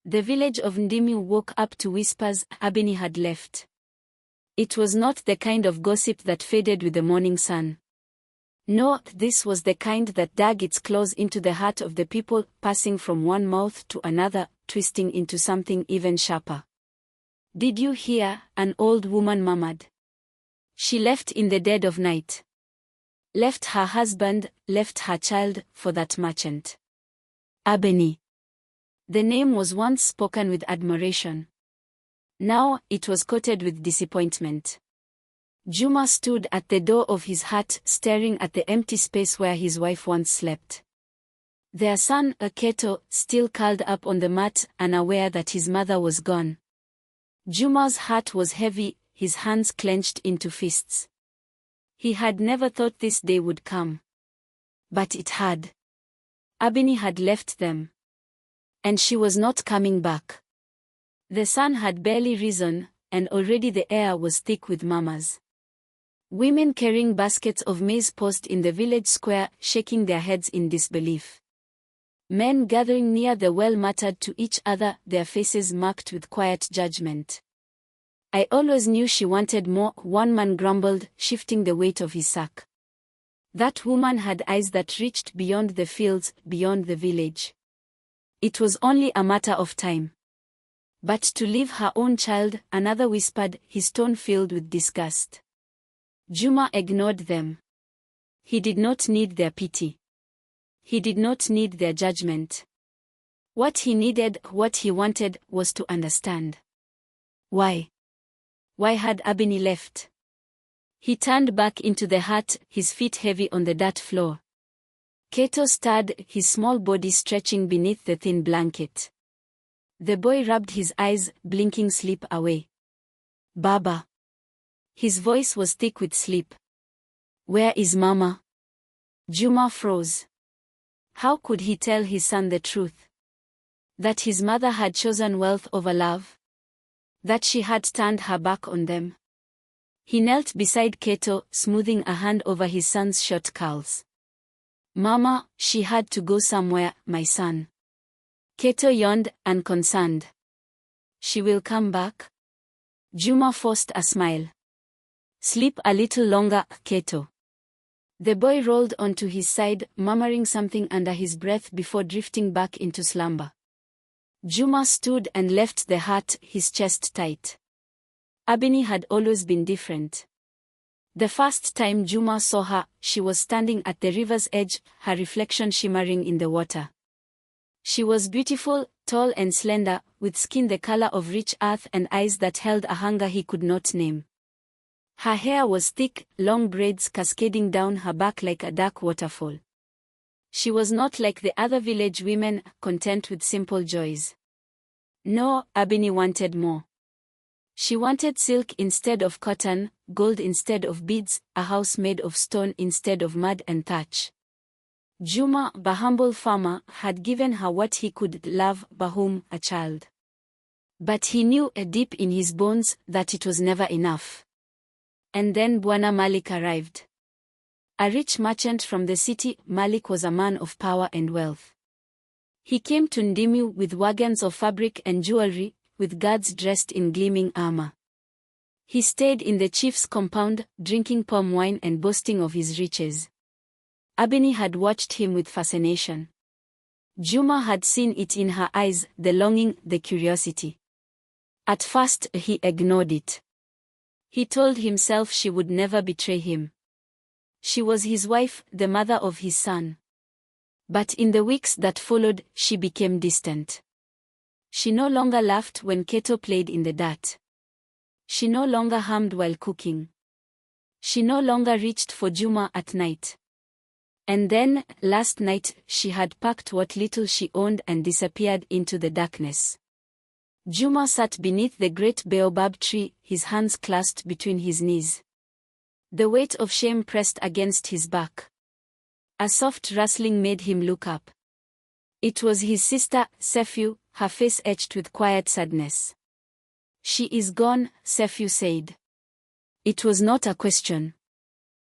The village of Ndimu woke up to whispers Abeni had left. It was not the kind of gossip that faded with the morning sun. No, this was the kind that dug its claws into the heart of the people, passing from one mouth to another, twisting into something even sharper. "Did you hear?" an old woman murmured. "She left in the dead of night. Left her husband, left her child, for that merchant. Abeni." The name was once spoken with admiration. Now, it was coated with disappointment. Juma stood at the door of his hut, staring at the empty space where his wife once slept. Their son, Keto, still curled up on the mat, unaware that his mother was gone. Juma's heart was heavy, his hands clenched into fists. He had never thought this day would come. But it had. Abeni had left them. And she was not coming back. The sun had barely risen, and already the air was thick with murmurs. Women carrying baskets of maize paused in the village square, shaking their heads in disbelief. Men gathering near the well muttered to each other, their faces marked with quiet judgment. "I always knew she wanted more," one man grumbled, shifting the weight of his sack. That woman had eyes that reached beyond the fields, beyond the village. It was only a matter of time. But to leave her own child, another whispered, his tone filled with disgust. Juma ignored them. He did not need their pity. He did not need their judgment. What he needed, what he wanted, was to understand. Why? Why had Abeni left? He turned back into the hut, his feet heavy on the dirt floor. Keto stared, his small body stretching beneath the thin blanket. The boy rubbed his eyes, blinking sleep away. "Baba." His voice was thick with sleep. "Where is Mama?" Juma froze. How could he tell his son the truth? That his mother had chosen wealth over love? That she had turned her back on them? He knelt beside Keto, smoothing a hand over his son's short curls. "Mama, she had to go somewhere, my son." Keto yawned, unconcerned. "She will come back?" Juma forced a smile. "Sleep a little longer, Keto." The boy rolled onto his side, murmuring something under his breath before drifting back into slumber. Juma stood and left the hut, his chest tight. Abeni had always been different. The first time Juma saw her, she was standing at the river's edge, her reflection shimmering in the water. She was beautiful, tall and slender, with skin the color of rich earth and eyes that held a hunger he could not name. Her hair was thick, long braids cascading down her back like a dark waterfall. She was not like the other village women, content with simple joys. No, Abeni wanted more. She wanted silk instead of cotton, gold instead of beads, a house made of stone instead of mud and thatch. Juma, the humble farmer, had given her what he could love, Bahum, a child. But he knew deep in his bones that it was never enough. And then Bwana Malik arrived. A rich merchant from the city, Malik was a man of power and wealth. He came to Ndimu with wagons of fabric and jewelry, with guards dressed in gleaming armor. He stayed in the chief's compound, drinking palm wine and boasting of his riches. Abeni had watched him with fascination. Juma had seen it in her eyes, the longing, the curiosity. At first he ignored it. He told himself she would never betray him. She was his wife, the mother of his son. But in the weeks that followed, she became distant. She no longer laughed when Keto played in the dirt. She no longer hummed while cooking. She no longer reached for Juma at night. And then, last night, she had packed what little she owned and disappeared into the darkness. Juma sat beneath the great baobab tree, his hands clasped between his knees. The weight of shame pressed against his back. A soft rustling made him look up. It was his sister, Sefu, her face etched with quiet sadness. "She is gone," Sefu said. It was not a question.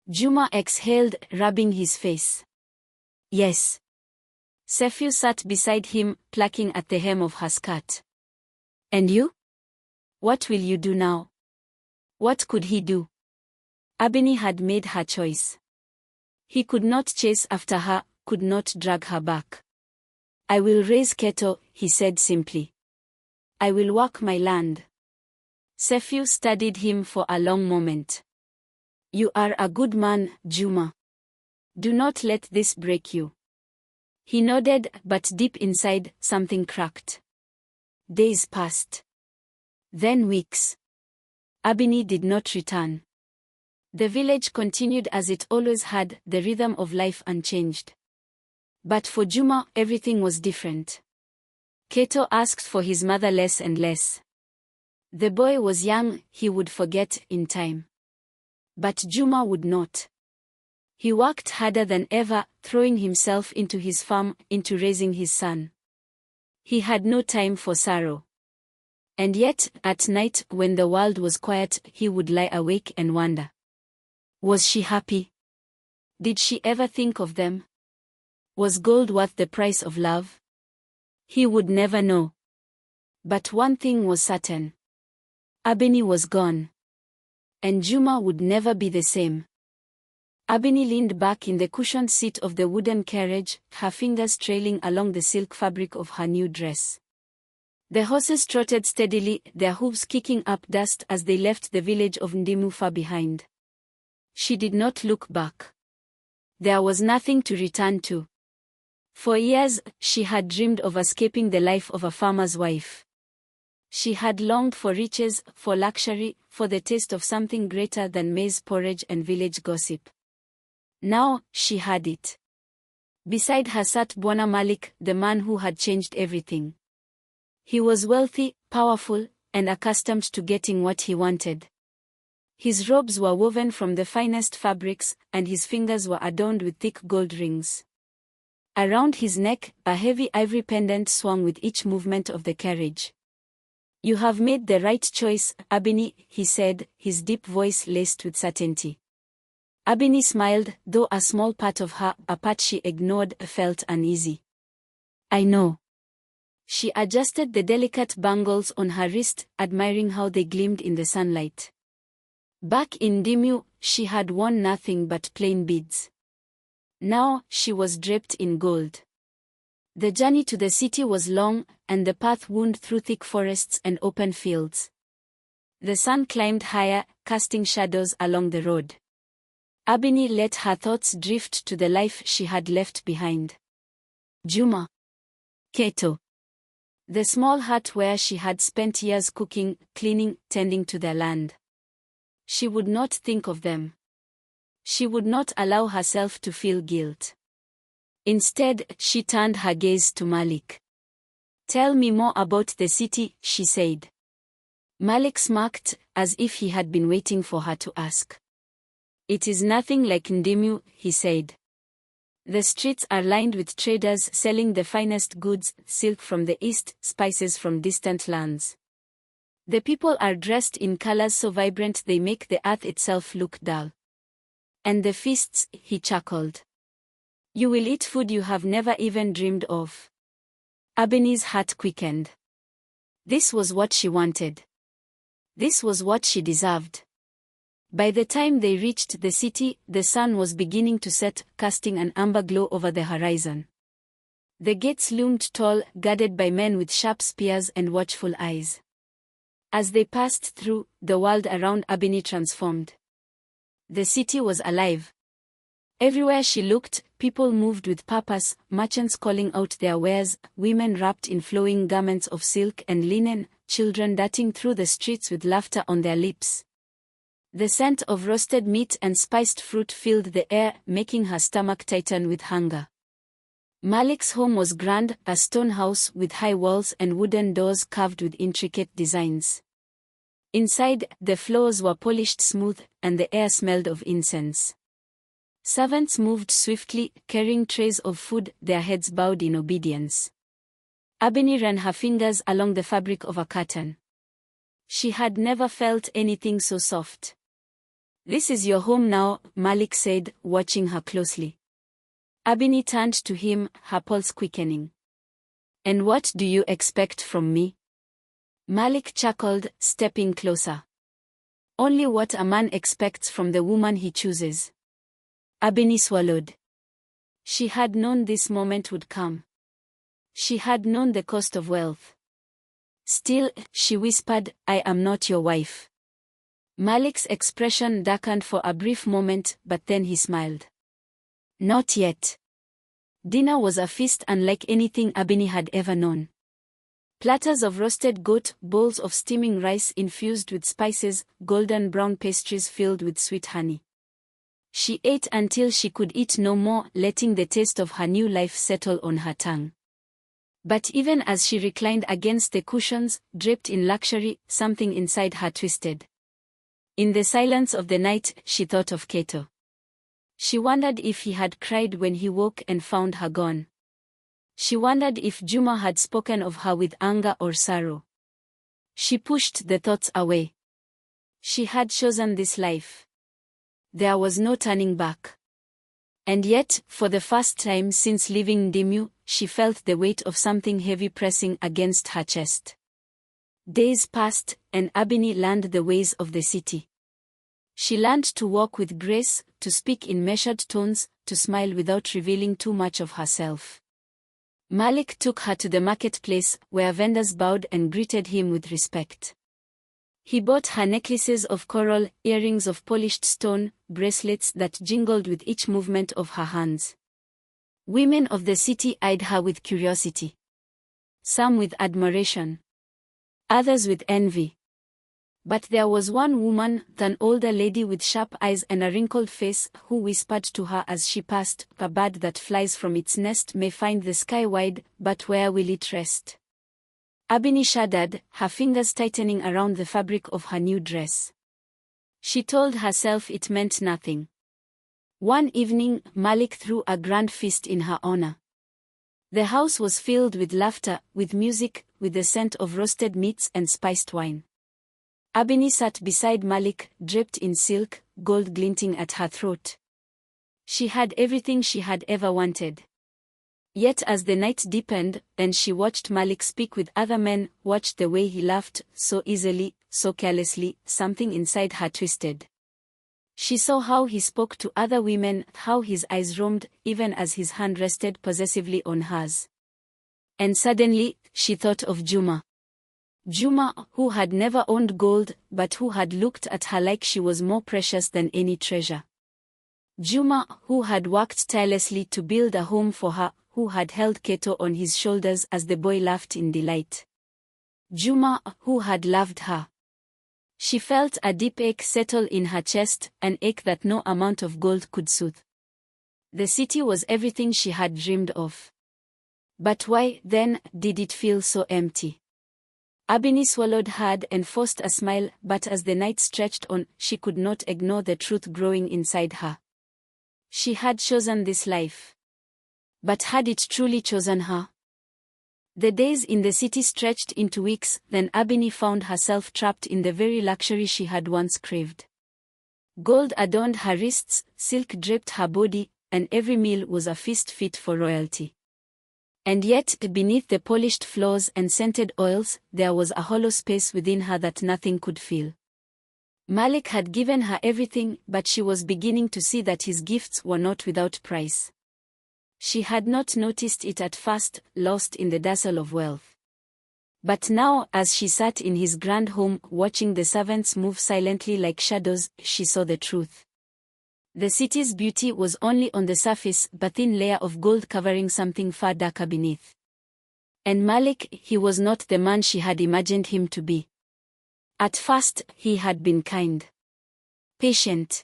Juma exhaled, rubbing his face. "Yes." Sefiu sat beside him, plucking at the hem of her skirt. And you? What will you do now? What could he do? Abeni had made her choice. He could not chase after her, could not drag her back. I will raise cattle, he said simply. I will work my land. Sefiu studied him for a long moment. You are a good man, Juma. Do not let this break you. He nodded, but deep inside, something cracked. Days passed. Then weeks. Abeni did not return. The village continued as it always had, the rhythm of life unchanged. But for Juma, everything was different. Keto asked for his mother less and less. The boy was young, he would forget in time. But Juma would not. He worked harder than ever, throwing himself into his farm, into raising his son. He had no time for sorrow. And yet, at night, when the world was quiet, he would lie awake and wonder. Was she happy? Did she ever think of them? Was gold worth the price of love? He would never know. But one thing was certain. Abeni was gone. And Juma would never be the same. Abeni leaned back in the cushioned seat of the wooden carriage, her fingers trailing along the silk fabric of her new dress. The horses trotted steadily, their hooves kicking up dust as they left the village of Ndimu far behind. She did not look back. There was nothing to return to. For years, she had dreamed of escaping the life of a farmer's wife. She had longed for riches, for luxury, for the taste of something greater than maize porridge and village gossip. Now, she had it. Beside her sat Bwana Malik, the man who had changed everything. He was wealthy, powerful, and accustomed to getting what he wanted. His robes were woven from the finest fabrics, and his fingers were adorned with thick gold rings. Around his neck, a heavy ivory pendant swung with each movement of the carriage. You have made the right choice, Abeni, he said, his deep voice laced with certainty. Abeni smiled, though a small part of her, a part she ignored, felt uneasy. I know. She adjusted the delicate bangles on her wrist, admiring how they gleamed in the sunlight. Back in Dimu, she had worn nothing but plain beads. Now, she was draped in gold. The journey to the city was long, and the path wound through thick forests and open fields. The sun climbed higher, casting shadows along the road. Abeni let her thoughts drift to the life she had left behind. Juma. Keto. The small hut where she had spent years cooking, cleaning, tending to their land. She would not think of them. She would not allow herself to feel guilt. Instead, she turned her gaze to Malik. Tell me more about the city, she said. Malik smirked, as if he had been waiting for her to ask. It is nothing like Ndimu, he said. The streets are lined with traders selling the finest goods, silk from the east, spices from distant lands. The people are dressed in colors so vibrant they make the earth itself look dull. And the feasts, he chuckled. You will eat food you have never even dreamed of. Abeni's heart quickened. This was what she wanted. This was what she deserved. By the time they reached the city, the sun was beginning to set, casting an amber glow over the horizon. The gates loomed tall, guarded by men with sharp spears and watchful eyes. As they passed through, the world around Abeni transformed. The city was alive. Everywhere she looked, people moved with purpose, merchants calling out their wares, women wrapped in flowing garments of silk and linen, children darting through the streets with laughter on their lips. The scent of roasted meat and spiced fruit filled the air, making her stomach tighten with hunger. Malik's home was grand, a stone house with high walls and wooden doors carved with intricate designs. Inside, the floors were polished smooth, and the air smelled of incense. Servants moved swiftly, carrying trays of food, their heads bowed in obedience. Abeni ran her fingers along the fabric of a curtain. She had never felt anything so soft. This is your home now, Malik said, watching her closely. Abini turned to him, her pulse quickening. And what do you expect from me? Malik chuckled, stepping closer. Only what a man expects from the woman he chooses. Abini swallowed. She had known this moment would come. She had known the cost of wealth. Still, she whispered, I am not your wife. Malik's expression darkened for a brief moment, but then he smiled. Not yet. Dinner was a feast unlike anything Abini had ever known. Platters of roasted goat, bowls of steaming rice infused with spices, golden brown pastries filled with sweet honey. She ate until she could eat no more, letting the taste of her new life settle on her tongue. But even as she reclined against the cushions, draped in luxury, something inside her twisted. In the silence of the night, she thought of Keto. She wondered if he had cried when he woke and found her gone. She wondered if Juma had spoken of her with anger or sorrow. She pushed the thoughts away. She had chosen this life. There was no turning back. And yet, for the first time since leaving Ndimu, she felt the weight of something heavy pressing against her chest. Days passed, and Abini learned the ways of the city. She learned to walk with grace, to speak in measured tones, to smile without revealing too much of herself. Malik took her to the marketplace, where vendors bowed and greeted him with respect. He bought her necklaces of coral, earrings of polished stone, bracelets that jingled with each movement of her hands. Women of the city eyed her with curiosity. Some with admiration. Others with envy. But there was one woman, an older lady with sharp eyes and a wrinkled face, who whispered to her as she passed, "A bird that flies from its nest may find the sky wide, but where will it rest?" Abini shuddered, her fingers tightening around the fabric of her new dress. She told herself it meant nothing. One evening, Malik threw a grand feast in her honor. The house was filled with laughter, with music, with the scent of roasted meats and spiced wine. Abini sat beside Malik, draped in silk, gold glinting at her throat. She had everything she had ever wanted. Yet as the night deepened, and she watched Malik speak with other men, watched the way he laughed, so easily, so carelessly, something inside her twisted. She saw how he spoke to other women, how his eyes roamed, even as his hand rested possessively on hers. And suddenly, she thought of Juma. Juma, who had never owned gold, but who had looked at her like she was more precious than any treasure. Juma, who had worked tirelessly to build a home for her, who had held Keto on his shoulders as the boy laughed in delight. Juma, who had loved her. She felt a deep ache settle in her chest, an ache that no amount of gold could soothe. The city was everything she had dreamed of. But why, then, did it feel so empty? Abini swallowed hard and forced a smile, but as the night stretched on, she could not ignore the truth growing inside her. She had chosen this life. But had it truly chosen her? The days in the city stretched into weeks, then Abini found herself trapped in the very luxury she had once craved. Gold adorned her wrists, silk draped her body, and every meal was a feast fit for royalty. And yet, beneath the polished floors and scented oils, there was a hollow space within her that nothing could fill. Malik had given her everything, but she was beginning to see that his gifts were not without price. She had not noticed it at first, lost in the dazzle of wealth. But now, as she sat in his grand home, watching the servants move silently like shadows, she saw the truth. The city's beauty was only on the surface, a thin layer of gold covering something far darker beneath. And Malik, he was not the man she had imagined him to be. At first, he had been kind. Patient.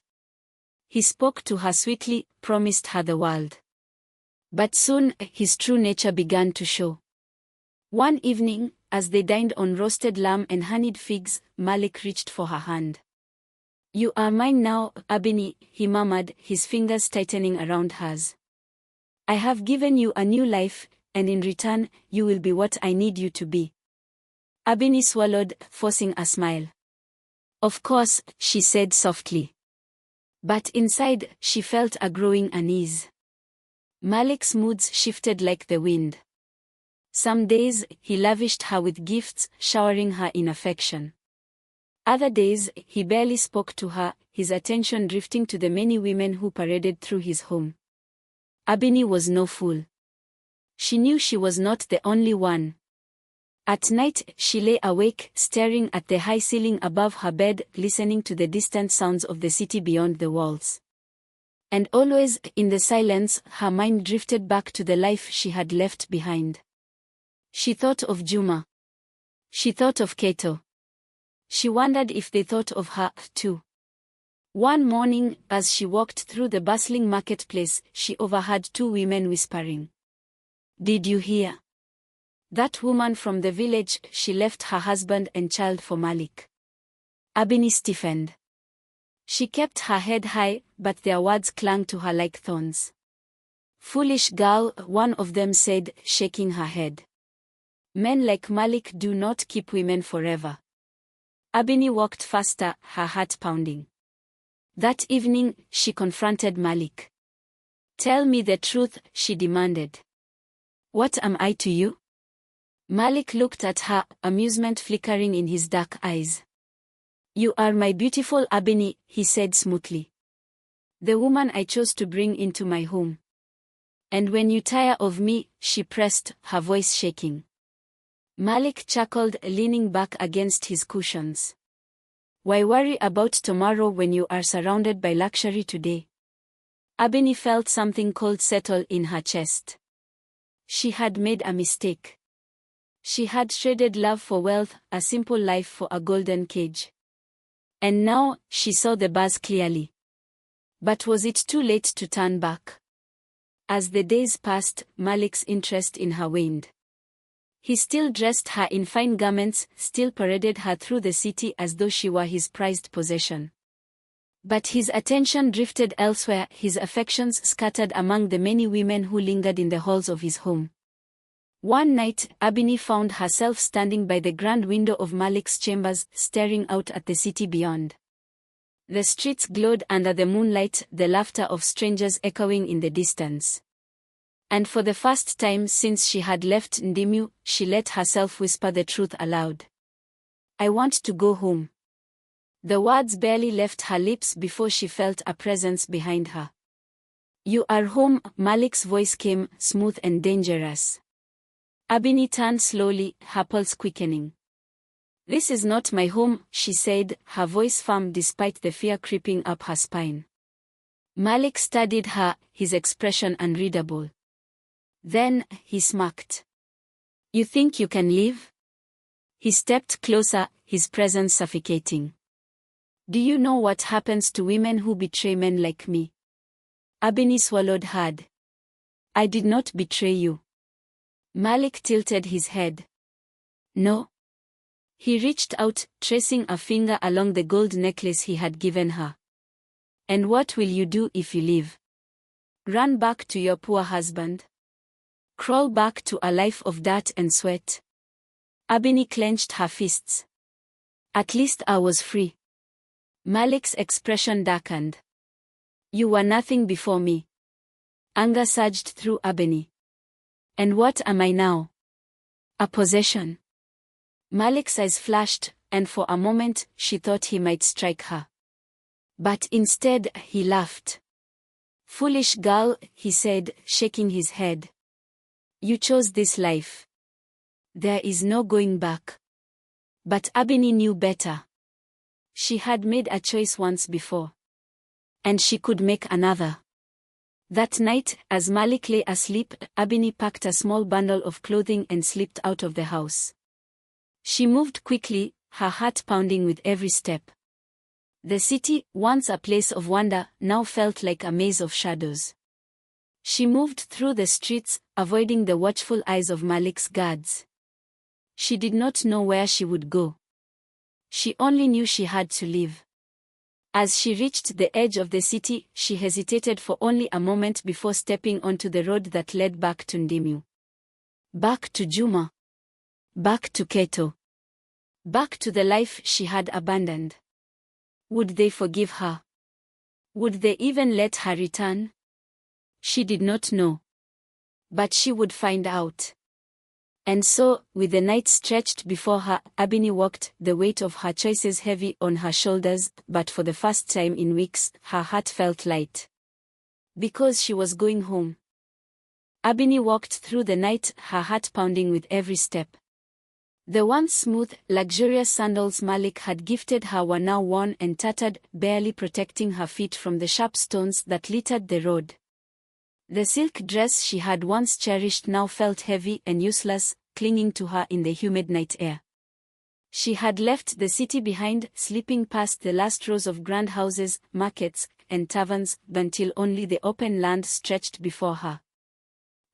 He spoke to her sweetly, promised her the world. But soon, his true nature began to show. One evening, as they dined on roasted lamb and honeyed figs, Malik reached for her hand. "You are mine now, Abini," he murmured, his fingers tightening around hers. "I have given you a new life, and in return, you will be what I need you to be." Abini swallowed, forcing a smile. "Of course," she said softly. But inside, she felt a growing unease. Malik's moods shifted like the wind. Some days, he lavished her with gifts, showering her in affection. Other days, he barely spoke to her, his attention drifting to the many women who paraded through his home. Abini was no fool. She knew she was not the only one. At night, she lay awake, staring at the high ceiling above her bed, listening to the distant sounds of the city beyond the walls. And always, in the silence, her mind drifted back to the life she had left behind. She thought of Juma. She thought of Keto. She wondered if they thought of her, too. One morning, as she walked through the bustling marketplace, she overheard two women whispering. "Did you hear? That woman from the village, she left her husband and child for Malik." Abini stiffened. She kept her head high, but their words clung to her like thorns. "Foolish girl," one of them said, shaking her head. "Men like Malik do not keep women forever." Abini walked faster, her heart pounding. That evening, she confronted Malik. "Tell me the truth," she demanded. "What am I to you?" Malik looked at her, amusement flickering in his dark eyes. "You are my beautiful Abini," he said smoothly. "The woman I chose to bring into my home. And when you tire of me," she pressed, her voice shaking. Malik chuckled, leaning back against his cushions. "Why worry about tomorrow when you are surrounded by luxury today?" Abini felt something cold settle in her chest. She had made a mistake. She had traded love for wealth, a simple life for a golden cage. And now, she saw the buzz clearly. But was it too late to turn back? As the days passed, Malik's interest in her waned. He still dressed her in fine garments, still paraded her through the city as though she were his prized possession. But his attention drifted elsewhere, his affections scattered among the many women who lingered in the halls of his home. One night, Abini found herself standing by the grand window of Malik's chambers, staring out at the city beyond. The streets glowed under the moonlight, the laughter of strangers echoing in the distance. And for the first time since she had left Ndimu, she let herself whisper the truth aloud. "I want to go home." The words barely left her lips before she felt a presence behind her. "You are home," Malik's voice came, smooth and dangerous. Abini turned slowly, her pulse quickening. "This is not my home," she said, her voice firm despite the fear creeping up her spine. Malik studied her, his expression unreadable. Then, he smirked. "You think you can leave?" He stepped closer, his presence suffocating. "Do you know what happens to women who betray men like me?" Abini swallowed hard. "I did not betray you." Malik tilted his head. "No." He reached out, tracing a finger along the gold necklace he had given her. "And what will you do if you leave? Run back to your poor husband? Crawl back to a life of dirt and sweat?" Abini clenched her fists. "At least I was free." Malik's expression darkened. "You were nothing before me." Anger surged through Abini. "And what am I now? A possession?" Malik's eyes flashed, and for a moment, she thought he might strike her. But instead, he laughed. "Foolish girl," he said, shaking his head. "You chose this life. There is no going back." But Abini knew better. She had made a choice once before. And she could make another. That night, as Malik lay asleep, Abini packed a small bundle of clothing and slipped out of the house. She moved quickly, her heart pounding with every step. The city, once a place of wonder, now felt like a maze of shadows. She moved through the streets, avoiding the watchful eyes of Malik's guards. She did not know where she would go. She only knew she had to leave. As she reached the edge of the city, she hesitated for only a moment before stepping onto the road that led back to Ndimu. Back to Juma. Back to Keto. Back to the life she had abandoned. Would they forgive her? Would they even let her return? She did not know. But she would find out. And so, with the night stretched before her, Abini walked, the weight of her choices heavy on her shoulders, but for the first time in weeks, her heart felt light. Because she was going home. Abini walked through the night, her heart pounding with every step. The once smooth, luxurious sandals Malik had gifted her were now worn and tattered, barely protecting her feet from the sharp stones that littered the road. The silk dress she had once cherished now felt heavy and useless, clinging to her in the humid night air. She had left the city behind, slipping past the last rows of grand houses, markets, and taverns, until only the open land stretched before her.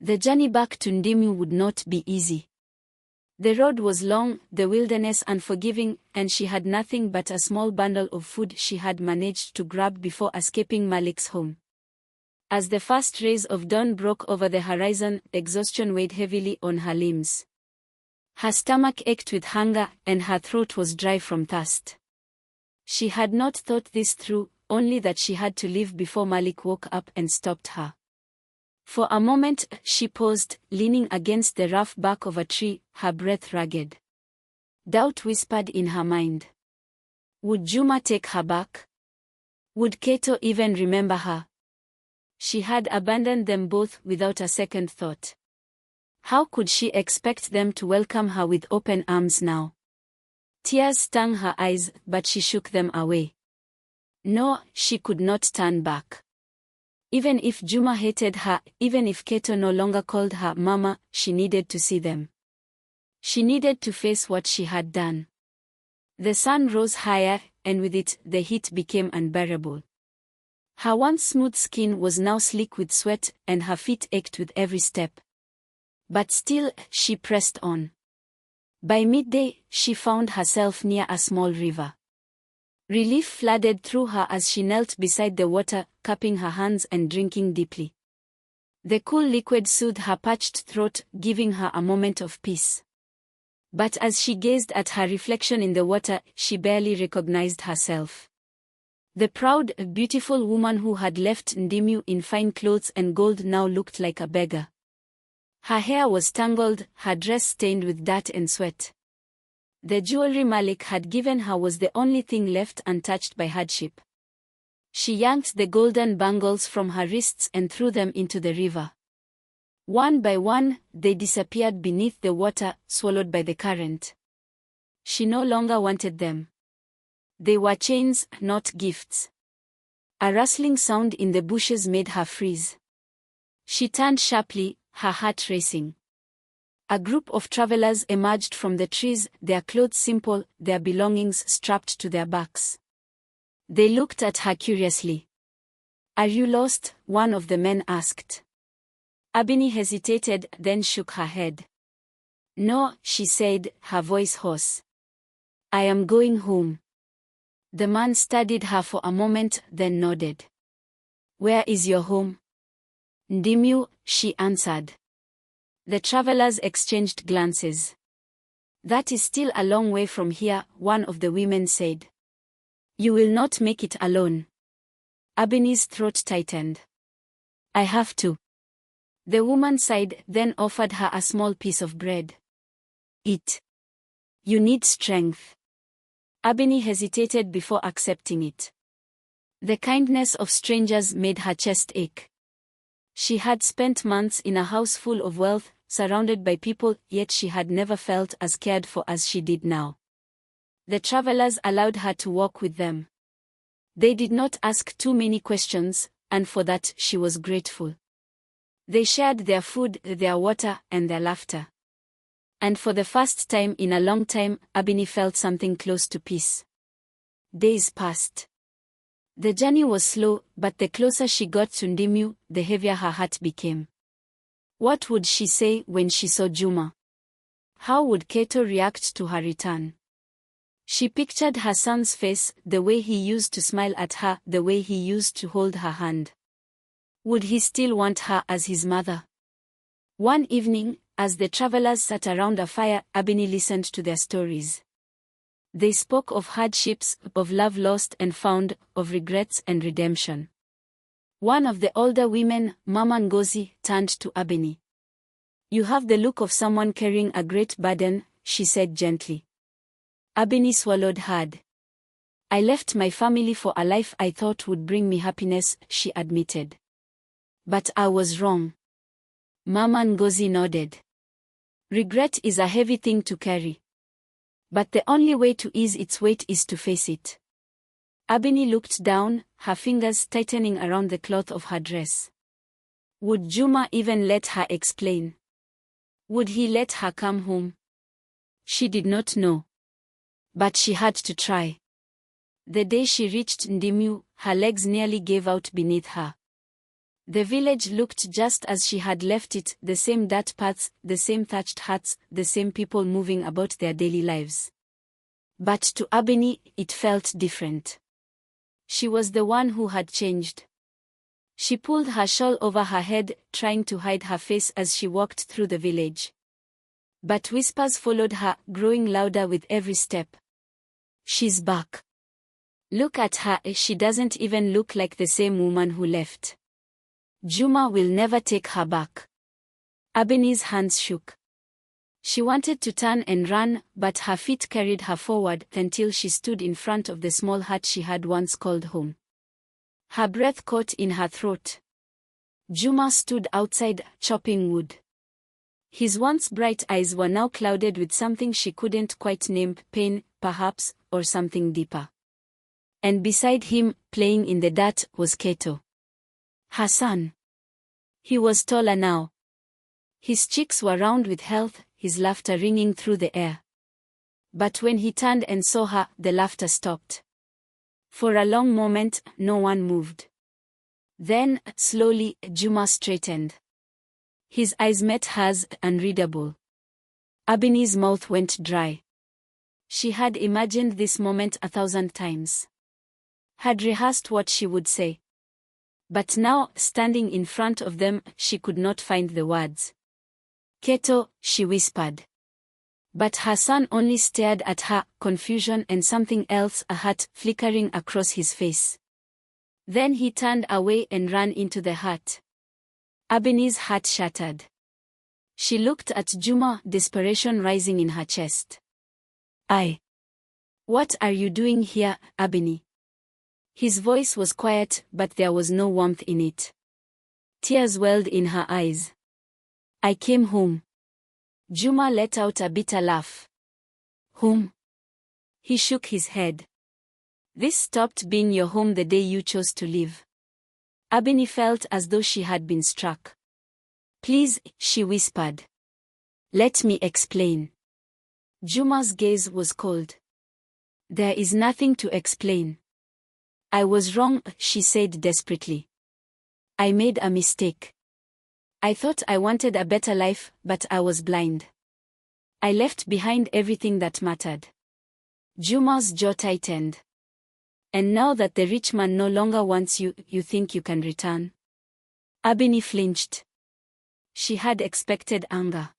The journey back to Ndimu would not be easy. The road was long, the wilderness unforgiving, and she had nothing but a small bundle of food she had managed to grab before escaping Malik's home. As the first rays of dawn broke over the horizon, exhaustion weighed heavily on her limbs. Her stomach ached with hunger, and her throat was dry from thirst. She had not thought this through, only that she had to leave before Malik woke up and stopped her. For a moment, she paused, leaning against the rough bark of a tree, her breath ragged. Doubt whispered in her mind. Would Juma take her back? Would Kato even remember her? She had abandoned them both without a second thought. How could she expect them to welcome her with open arms now? Tears stung her eyes, but she shook them away. No, she could not turn back. Even if Juma hated her, even if Kato no longer called her Mama, she needed to see them. She needed to face what she had done. The sun rose higher, and with it, the heat became unbearable. Her once smooth skin was now sleek with sweat, and her feet ached with every step. But still, she pressed on. By midday, she found herself near a small river. Relief flooded through her as she knelt beside the water, cupping her hands and drinking deeply. The cool liquid soothed her parched throat, giving her a moment of peace. But as she gazed at her reflection in the water, she barely recognized herself. The proud, beautiful woman who had left Ndimu in fine clothes and gold now looked like a beggar. Her hair was tangled, her dress stained with dirt and sweat. The jewelry Malik had given her was the only thing left untouched by hardship. She yanked the golden bangles from her wrists and threw them into the river. One by one, they disappeared beneath the water, swallowed by the current. She no longer wanted them. They were chains, not gifts. A rustling sound in the bushes made her freeze. She turned sharply, her heart racing. A group of travelers emerged from the trees, their clothes simple, their belongings strapped to their backs. They looked at her curiously. Are you lost? One of the men asked. Abini hesitated, then shook her head. No, she said, her voice hoarse. I am going home. The man studied her for a moment, then nodded. Where is your home? Ndimu, she answered. The travelers exchanged glances. That is still a long way from here, one of the women said. You will not make it alone. Abini's throat tightened. I have to. The woman sighed, then offered her a small piece of bread. Eat. You need strength. Abini hesitated before accepting it. The kindness of strangers made her chest ache. She had spent months in a house full of wealth, surrounded by people, yet she had never felt as cared for as she did now. The travelers allowed her to walk with them. They did not ask too many questions, and for that she was grateful. They shared their food, their water, and their laughter. And for the first time in a long time, Abini felt something close to peace. Days passed. The journey was slow, but the closer she got to Ndimu, the heavier her heart became. What would she say when she saw Juma? How would Kato react to her return? She pictured her son's face, the way he used to smile at her, the way he used to hold her hand. Would he still want her as his mother? One evening, as the travelers sat around a fire, Abini listened to their stories. They spoke of hardships, of love lost and found, of regrets and redemption. One of the older women, Mama Ngozi, turned to Abini. You have the look of someone carrying a great burden, she said gently. Abeni swallowed hard. I left my family for a life I thought would bring me happiness, she admitted. But I was wrong. Mama Ngozi nodded. Regret is a heavy thing to carry. But the only way to ease its weight is to face it. Abeni looked down, her fingers tightening around the cloth of her dress. Would Juma even let her explain? Would he let her come home? She did not know. But she had to try. The day she reached Ndimu, her legs nearly gave out beneath her. The village looked just as she had left it, the same dirt paths, the same thatched huts, the same people moving about their daily lives. But to Abeni, it felt different. She was the one who had changed. She pulled her shawl over her head, trying to hide her face as she walked through the village. But whispers followed her, growing louder with every step. She's back. Look at her, she doesn't even look like the same woman who left. Juma will never take her back. Abeni's hands shook. She wanted to turn and run, but her feet carried her forward until she stood in front of the small hut she had once called home. Her breath caught in her throat. Juma stood outside, chopping wood. His once bright eyes were now clouded with something she couldn't quite name, pain, perhaps, or something deeper. And beside him, playing in the dirt, was Keto. Her son. He was taller now. His cheeks were round with health, his laughter ringing through the air. But when he turned and saw her, the laughter stopped. For a long moment, no one moved. Then, slowly, Juma straightened. His eyes met hers, unreadable. Abeni's mouth went dry. She had imagined this moment 1,000 times. Had rehearsed what she would say. But now, standing in front of them, she could not find the words. Keto, she whispered. But her son only stared at her, confusion and something else, a hurt, flickering across his face. Then he turned away and ran into the hut. Abeni's heart shattered. She looked at Juma, desperation rising in her chest. What are you doing here, Abeni? His voice was quiet, but there was no warmth in it. Tears welled in her eyes. I came home. Juma let out a bitter laugh. Home? He shook his head. This stopped being your home the day you chose to leave. Abeni felt as though she had been struck. Please, she whispered. Let me explain. Juma's gaze was cold. There is nothing to explain. I was wrong, she said desperately. I made a mistake. I thought I wanted a better life, but I was blind. I left behind everything that mattered. Juma's jaw tightened. And now that the rich man no longer wants you, you think you can return? Abeni flinched. She had expected anger.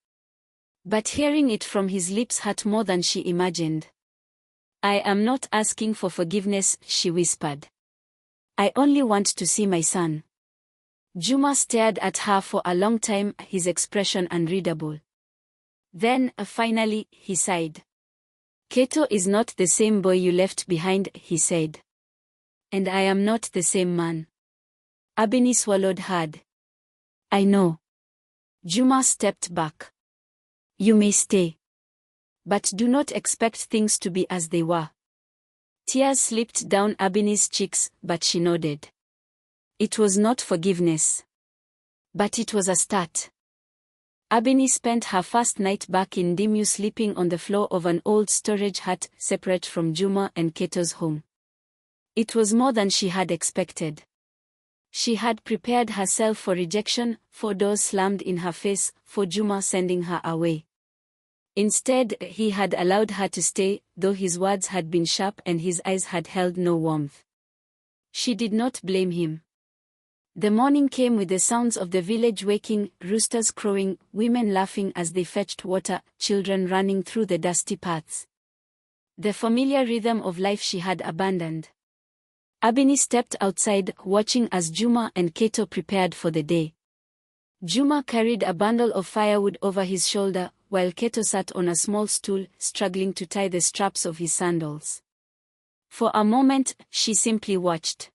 But hearing it from his lips hurt more than she imagined. I am not asking for forgiveness, she whispered. I only want to see my son. Juma stared at her for a long time, his expression unreadable. Then, finally, he sighed. Keto is not the same boy you left behind, he said. And I am not the same man. Abeni swallowed hard. I know. Juma stepped back. You may stay. But do not expect things to be as they were. Tears slipped down Abeni's cheeks, but she nodded. It was not forgiveness. But it was a start. Abeni spent her first night back in Dimu sleeping on the floor of an old storage hut separate from Juma and Keto's home. It was more than she had expected. She had prepared herself for rejection, for doors slammed in her face, for Juma sending her away. Instead, he had allowed her to stay, though his words had been sharp and his eyes had held no warmth. She did not blame him. The morning came with the sounds of the village waking, roosters crowing, women laughing as they fetched water, children running through the dusty paths. The familiar rhythm of life she had abandoned. Abeni stepped outside, watching as Juma and Keto prepared for the day. Juma carried a bundle of firewood over his shoulder, while Keto sat on a small stool, struggling to tie the straps of his sandals. For a moment, she simply watched.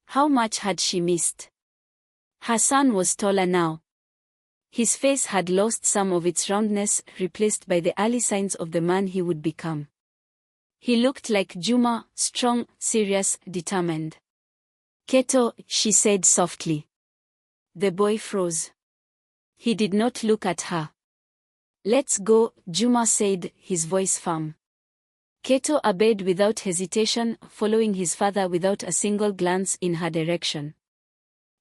How much had she missed? Her son was taller now. His face had lost some of its roundness, replaced by the early signs of the man he would become. He looked like Juma, strong, serious, determined. Keto, she said softly. The boy froze. He did not look at her. Let's go, Juma said, his voice firm. Keto obeyed without hesitation, following his father without a single glance in her direction.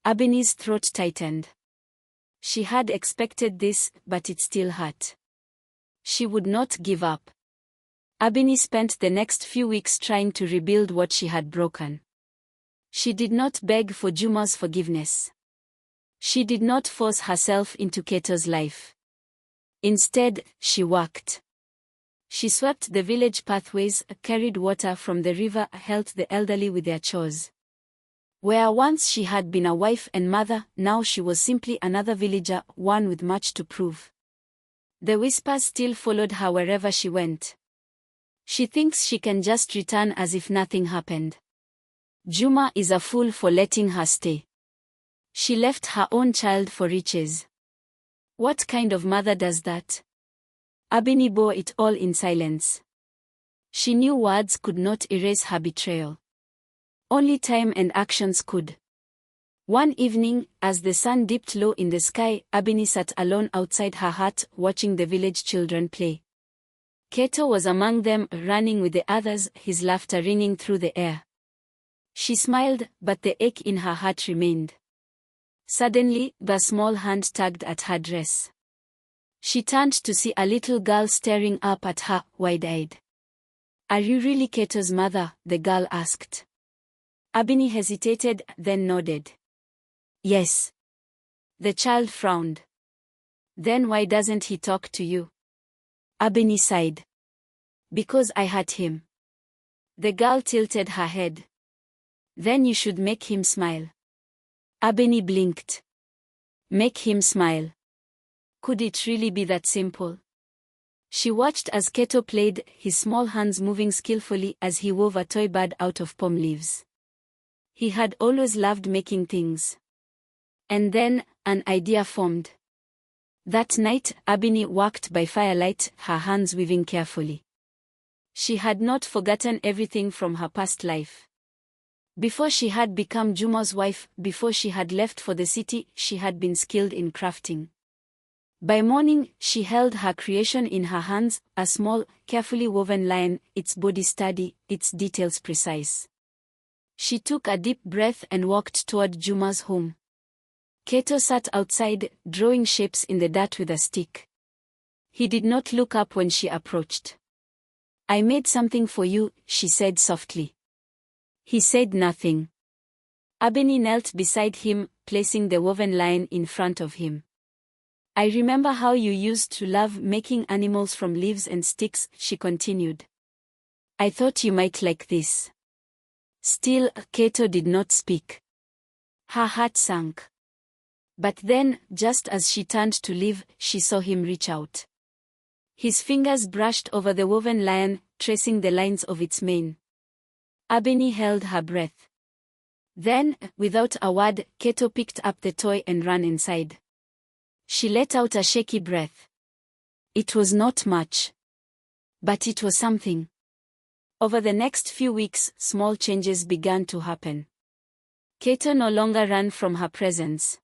Abeni's throat tightened. She had expected this, but it still hurt. She would not give up. Abeni spent the next few weeks trying to rebuild what she had broken. She did not beg for Juma's forgiveness. She did not force herself into Keto's life. Instead, she worked. She swept the village pathways, carried water from the river, helped the elderly with their chores. Where once she had been a wife and mother, now she was simply another villager, one with much to prove. The whispers still followed her wherever she went. She thinks she can just return as if nothing happened. Juma is a fool for letting her stay. She left her own child for riches. What kind of mother does that? Abeni bore it all in silence. She knew words could not erase her betrayal. Only time and actions could. One evening, as the sun dipped low in the sky, Abeni sat alone outside her hut, watching the village children play. Keto was among them, running with the others, his laughter ringing through the air. She smiled, but the ache in her heart remained. Suddenly, the small hand tugged at her dress. She turned to see a little girl staring up at her, wide-eyed. "Are you really Keto's mother?" the girl asked. Abeni hesitated, then nodded. "Yes." The child frowned. "Then why doesn't he talk to you?" Abeni sighed. "Because I hurt him." The girl tilted her head. "Then you should make him smile." Abeni blinked. Make him smile. Could it really be that simple? She watched as Keto played, his small hands moving skillfully as he wove a toy bird out of palm leaves. He had always loved making things. And then, an idea formed. That night, Abeni worked by firelight, her hands weaving carefully. She had not forgotten everything from her past life. Before she had become Juma's wife, before she had left for the city, she had been skilled in crafting. By morning, she held her creation in her hands, a small, carefully woven lion, its body sturdy, its details precise. She took a deep breath and walked toward Juma's home. Keto sat outside, drawing shapes in the dirt with a stick. He did not look up when she approached. "I made something for you," she said softly. He said nothing. Abeni knelt beside him, placing the woven lion in front of him. "I remember how you used to love making animals from leaves and sticks," she continued. "I thought you might like this." Still, Keto did not speak. Her heart sank. But then, just as she turned to leave, she saw him reach out. His fingers brushed over the woven lion, tracing the lines of its mane. Abeni held her breath. Then, without a word, Keto picked up the toy and ran inside. She let out a shaky breath. It was not much. But it was something. Over the next few weeks, small changes began to happen. Keto no longer ran from her presence.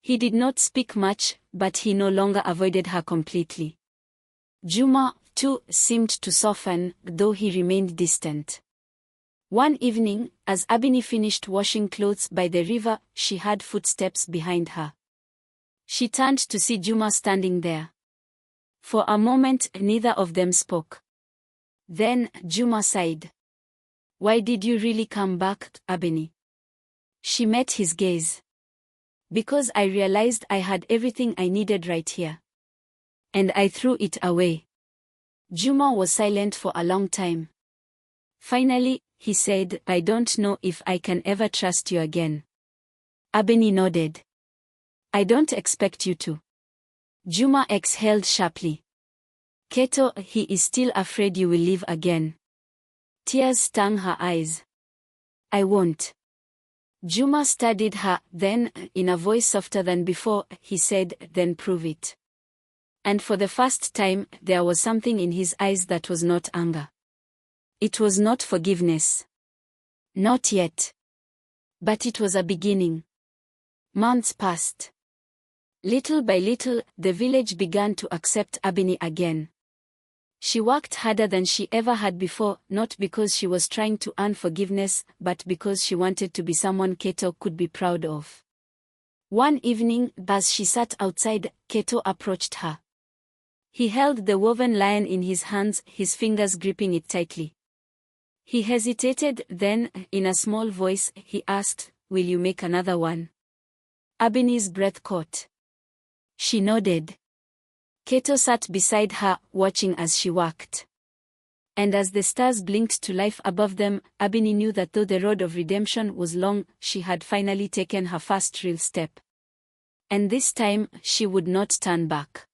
He did not speak much, but he no longer avoided her completely. Juma, too, seemed to soften, though he remained distant. One evening, as Abeni finished washing clothes by the river, she heard footsteps behind her. She turned to see Juma standing there. For a moment, neither of them spoke. Then, Juma sighed. "Why did you really come back, Abeni?" She met his gaze. "Because I realized I had everything I needed right here. And I threw it away." Juma was silent for a long time. Finally, he said, "I don't know if I can ever trust you again." Abeni nodded. I don't expect you to. Juma exhaled sharply. Keto, he is still afraid you will leave again. Tears stung her eyes. I won't. Juma studied her, then, in a voice softer than before, he said, then prove it. And for the first time, there was something in his eyes that was not anger. It was not forgiveness. Not yet. But it was a beginning. Months passed. Little by little, the village began to accept Abini again. She worked harder than she ever had before, not because she was trying to earn forgiveness, but because she wanted to be someone Keto could be proud of. One evening, as she sat outside, Keto approached her. He held the woven lion in his hands, his fingers gripping it tightly. He hesitated, then, in a small voice, he asked, will you make another one? Abini's breath caught. She nodded. Keto sat beside her, watching as she worked. And as the stars blinked to life above them, Abini knew that though the road of redemption was long, she had finally taken her first real step. And this time, she would not turn back.